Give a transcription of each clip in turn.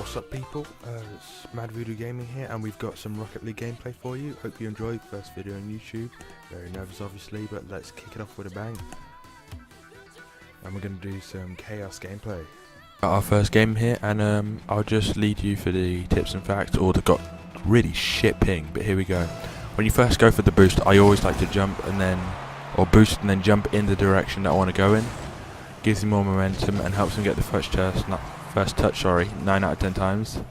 What's up people, it's Mad Voodoo Gaming here, and we've got some Rocket League gameplay for you. Hope you enjoyed the first video on YouTube. Very nervous obviously, but let's kick it off with a bang. And we're going to do some chaos gameplay. Our first game here, and I'll just lead you for the tips and facts. Or they've got really shit ping, but here we go. When you first go for the boost, I always like to jump and then, or boost and then jump in the direction that I want to go in. Gives you more momentum and helps them get the first touch, 9 out of 10 times.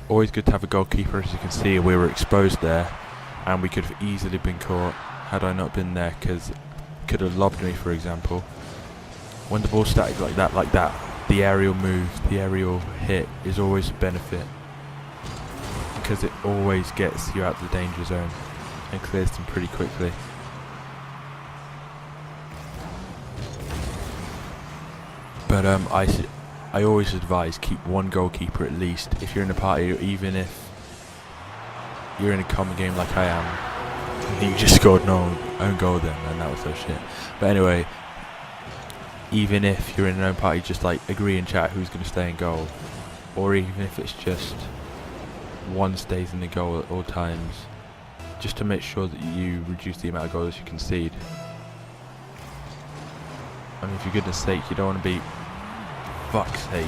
Always good to have a goalkeeper. As you can see, we were exposed there and we could have easily been caught had I not been there, because could have lobbed me, for example. When the ball's static like that, the aerial move, the aerial hit is always a benefit, because it always gets you out of the danger zone and clears them pretty quickly. But I always advise keep one goalkeeper at least if you're in a party, or even if you're in a common game like I am. You just scored no own goal then, and that was so shit. But anyway, even if you're in an own party, just like agree in chat who's going to stay in goal, or even if it's just one stays in the goal at all times, just to make sure that you reduce the amount of goals you concede. I mean, for goodness sake, you don't want to be... Fuck's sake.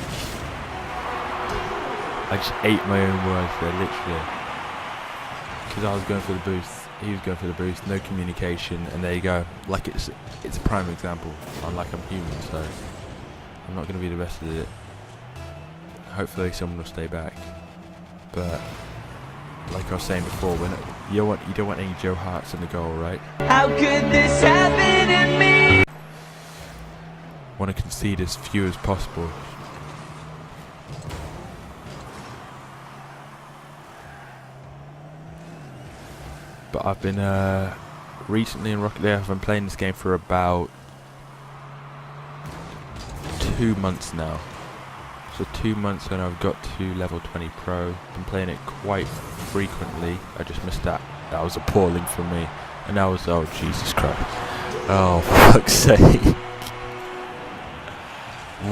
I just ate my own words there, literally. Because I was going for the boost, he was going for the boost, no communication, and there you go. Like, it's a prime example. Unlike I'm human, so I'm not going to be the best at it. Hopefully someone will stay back. But like I was saying before, when you don't want any Joe Harts in the goal, right? How could this happen to me? Want to concede as few as possible. But I've been recently in Rocket League, I've been playing this game for about 2 months now. So 2 months and I've got to level 20 pro. Been playing it quite frequently. I just missed that. That was appalling for me. And that was, oh Jesus Christ. Oh fuck's sake.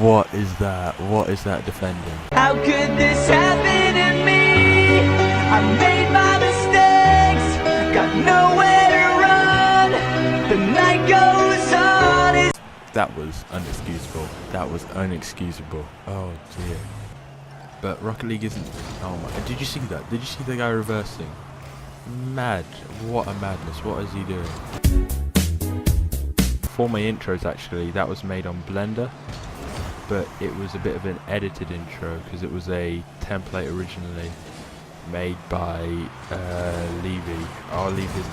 What is that? What is that defending? How could this happen to me? I made my mistakes, got nowhere to run. The night goes on. That was unexcusable. That was unexcusable. Oh dear. But Rocket League isn't... Oh my... Did you see that? Did you see the guy reversing? Mad. What a madness. What is he doing? For my intros, actually, that was made on Blender. But it was a bit of an edited intro, because it was a template originally made by Leauge. I'll leave his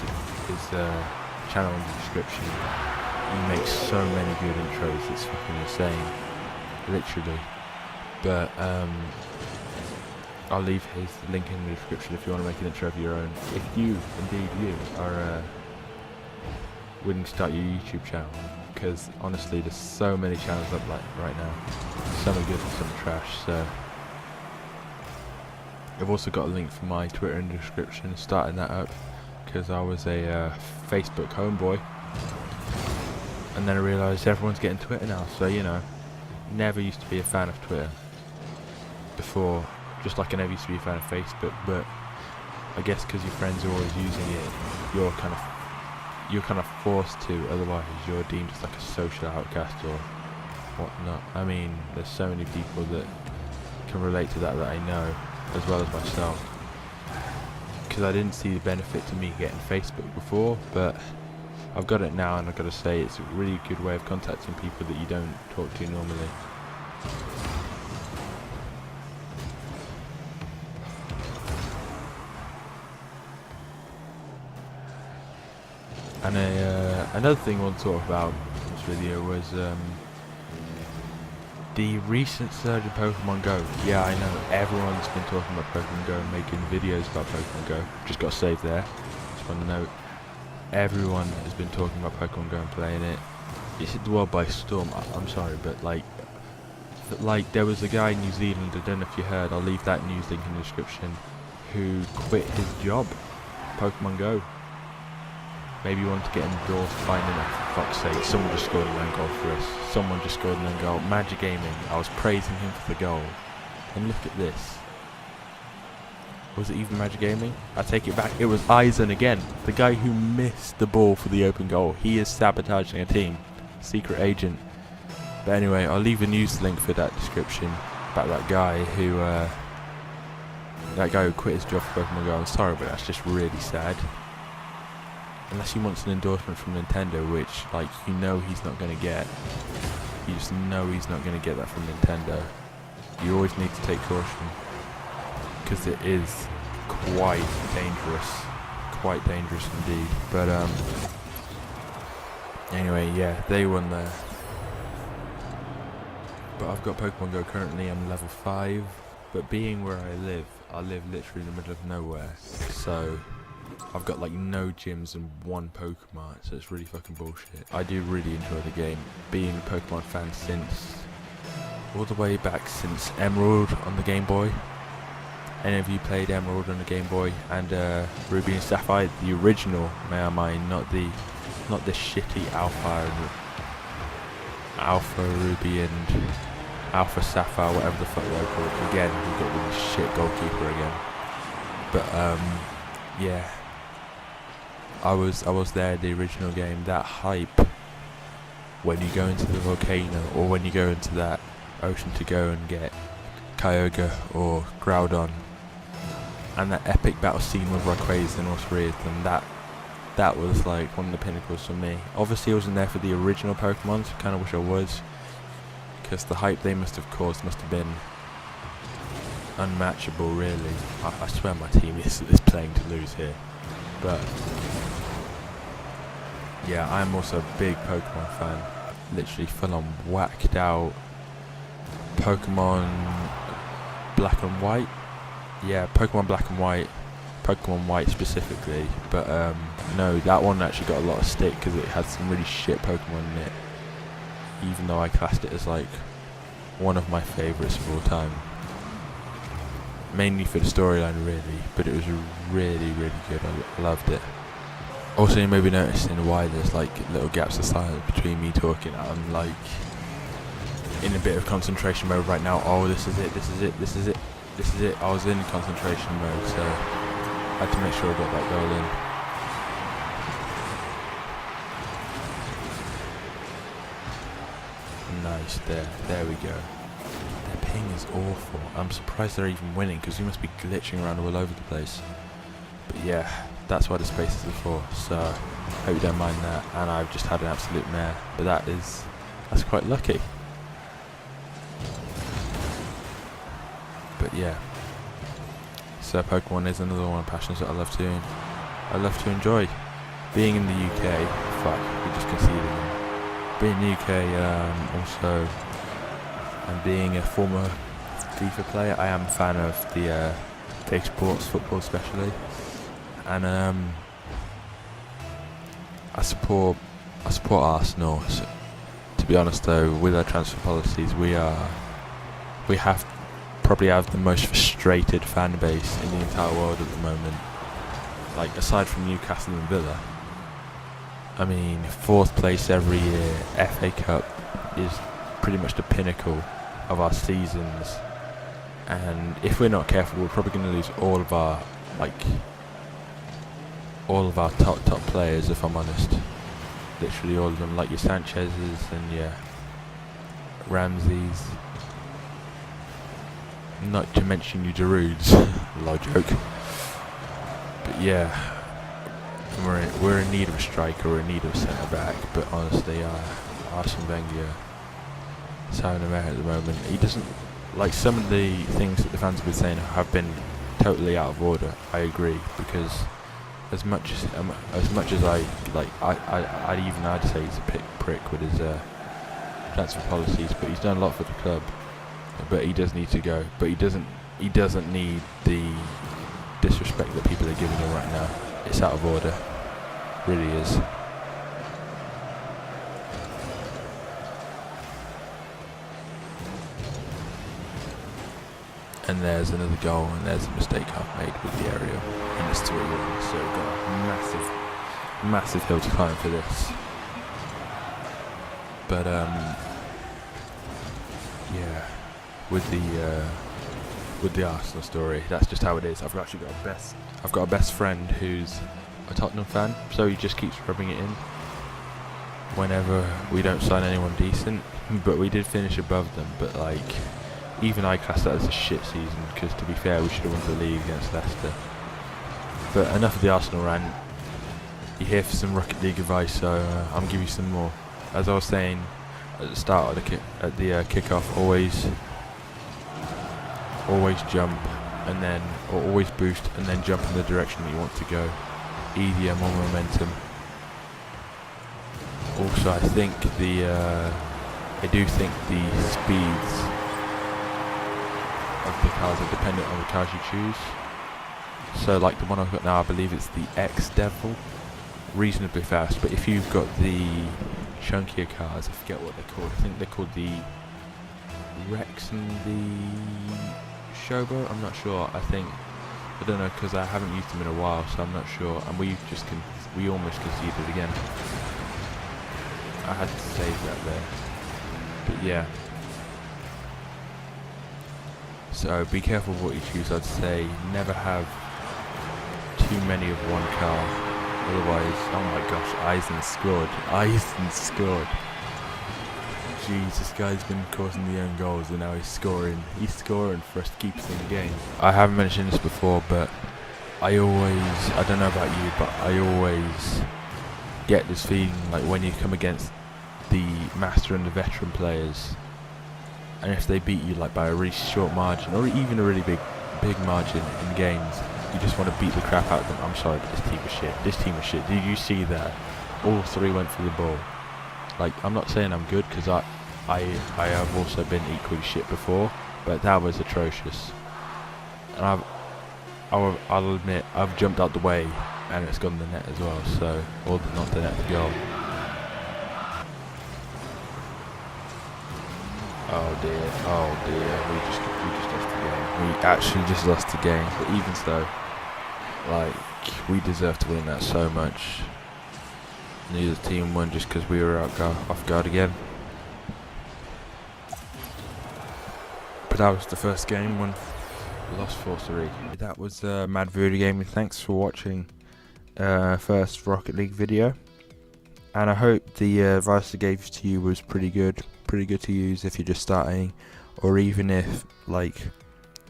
channel in the description. He makes so many good intros, it's fucking insane, literally. But I'll leave his link in the description if you want to make an intro of your own. If you, indeed you, are willing to start your YouTube channel. Because honestly, there's so many channels up like right now. Some are good and some are trash. So I've also got a link for my Twitter in the description, starting that up because I was a Facebook homeboy, and then I realised everyone's getting Twitter now. So you know, never used to be a fan of Twitter before, just like I never used to be a fan of Facebook. But I guess because your friends are always using it, you're kind of forced to, otherwise you're deemed as like a social outcast or whatnot. I mean, there's so many people that can relate to that I know, as well as myself. Because I didn't see the benefit to me getting Facebook before, but I've got it now, and I've got to say it's a really good way of contacting people that you don't talk to normally. And another thing I want to talk about in this video was the recent surge in Pokemon Go. Yeah, I know everyone's been talking about Pokemon Go and making videos about Pokemon Go. Just got saved there. Just want to note, everyone has been talking about Pokemon Go and playing it. It's hit the world by storm. I'm sorry, but like there was a guy in New Zealand, I don't know if you heard, I'll leave that news link in the description, who quit his job, Pokemon Go. Maybe you want to get endorsed by him. For fuck's sake, someone just scored an own goal for us. Someone just scored an own goal. Magic Gaming, I was praising him for the goal. And look at this. Was it even Magic Gaming? I take it back. It was Eisen again. The guy who missed the ball for the open goal. He is sabotaging a team. Secret agent. But anyway, I'll leave a news link for that description about that guy who quit his job for Pokemon Go. I'm sorry, but that's just really sad. Unless he wants an endorsement from Nintendo, which, like, you know he's not going to get. You just know he's not going to get that from Nintendo. You always need to take caution, because it is quite dangerous indeed. But anyway, yeah, they won there. But I've got Pokemon Go currently. I'm level 5, but being where I live literally in the middle of nowhere, so I've got like no gyms and one Pokemon, so it's really fucking bullshit. I do really enjoy the game, being a Pokemon fan since all the way back since Emerald on the Game Boy. Any of you played Emerald on the Game Boy? And Ruby and Sapphire, the original, may I mind, not the shitty Alpha Ruby and Alpha Sapphire, whatever the fuck they're called. Again, we've got really shit goalkeeper again. But yeah, I was there, the original game. That hype when you go into the volcano, or when you go into that ocean to go and get Kyogre or Groudon, and that epic battle scene with Rayquaza and all three of them, that was like one of the pinnacles for me. Obviously I wasn't there for the original Pokemon, so I kind of wish I was, because the hype they must have caused must have been unmatchable, really. I swear my team is playing to lose here. But yeah, I'm also a big Pokemon fan. Literally full on whacked out Pokemon Black and White. Yeah, Pokemon Black and White. Pokemon White specifically. But no, that one actually got a lot of stick because it had some really shit Pokemon in it. Even though I classed it as like one of my favourites of all time. Mainly for the storyline, really, but it was really, really good. I loved it. Also, you may be noticing why there's like little gaps of silence between me talking. I'm like in a bit of concentration mode right now. Oh, this is it. I was in concentration mode, so I had to make sure I got that goal in. Nice, there we go. Their ping is awful. I'm surprised they're even winning, because we must be glitching around all over the place. But yeah, that's why the spaces are for, so hope you don't mind that. And I've just had an absolute mare, but that's quite lucky. But yeah, so Pokemon is another one of the passions that I love to enjoy. Being in the UK, fuck, we just conceded them. Being in the UK, also, and being a former FIFA player, I am a fan of the big sports, football especially, and I support Arsenal. So, to be honest though, with our transfer policies, we probably have the most frustrated fan base in the entire world at the moment. Like, aside from Newcastle and Villa, I mean, 4th place every year, FA Cup is pretty much the pinnacle of our seasons, and if we're not careful, we're probably going to lose all of our top players, if I'm honest. Literally all of them, like your Sanchez's and your Ramsey's, not to mention your Girouds. Low joke. But yeah, we're in need of a striker, we're in need of a centre back, but honestly, Arsene Wenger is having a mare at the moment. He doesn't, like, some of the things that the fans have been saying have been totally out of order. I agree, because as much as I'd say he's a prick with his transfer policies, but he's done a lot for the club. But he does need to go. But he doesn't need the disrespect that people are giving him right now. It's out of order, really is. And there's another goal, and there's a mistake I've made with the aerial, and it's 3-1. So we've got a massive hill to climb for this. But yeah, with the with the Arsenal story. That's just how it is. I've actually got a best friend who's a Tottenham fan, so he just keeps rubbing it in whenever we don't sign anyone decent. But we did finish above them, but like, even I class that as a shit season, because to be fair, we should have won the league against Leicester. But enough of the Arsenal rant. You're here for some Rocket League advice, so I'm gonna give you some more. As I was saying at the start of the kickoff, always jump, and then, or always boost and then jump in the direction that you want to go. Easier, more momentum. Also, I do think the speeds of the cars are dependent on the cars you choose. So like the one I've got now, I believe it's the X Devil, reasonably fast. But if you've got the chunkier cars, I forget what they're called. I think they're called the Rex and the Showboat. I'm not sure. I don't know, because I haven't used them in a while, so I'm not sure. And we almost conceded again. I had to save that there. But yeah. So be careful what you choose. I'd say never have too many of one car. Otherwise, oh my gosh, Eisen scored. Jeez, this guy's been causing the own goals and now he's scoring. He's scoring for us to keep us in the game. I haven't mentioned this before, but I don't know about you, but I always get this feeling like when you come against the master and the veteran players, and if they beat you like by a really short margin, or even a really big margin in games, you just want to beat the crap out of them. I'm sorry, but this team is shit. Did you see that? All three went for the ball. Like, I'm not saying I'm good, because I have also been equally shit before, but that was atrocious. And I'll admit, I've jumped out the way and it's gone the net as well, so, or not the net, the goal. Oh dear, we just lost the game. We actually just lost the game, but even so, like, we deserve to win that so much. Neither team won just because we were off guard again. But that was the first game, we lost 4-3. That was Mad Voodoo Gaming. Thanks for watching first Rocket League video. And I hope the advice I gave to you was pretty good to use if you're just starting, or even if like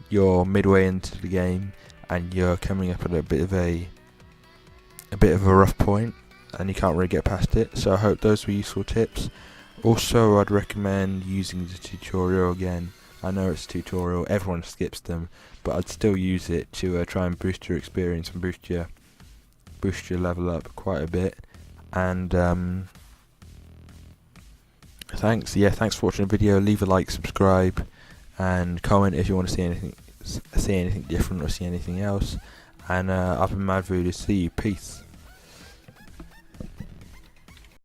you're midway into the game and you're coming up at a bit of a rough point and you can't really get past it. So I hope those were useful tips. Also, I'd recommend using the tutorial again. I know it's a tutorial, everyone skips them, but I'd still use it to try and boost your experience and boost your level up quite a bit. And thanks for watching the video. Leave a like, subscribe, and comment if you want to see anything different or see anything else. And I've been Mad Voodoo. See you. Peace.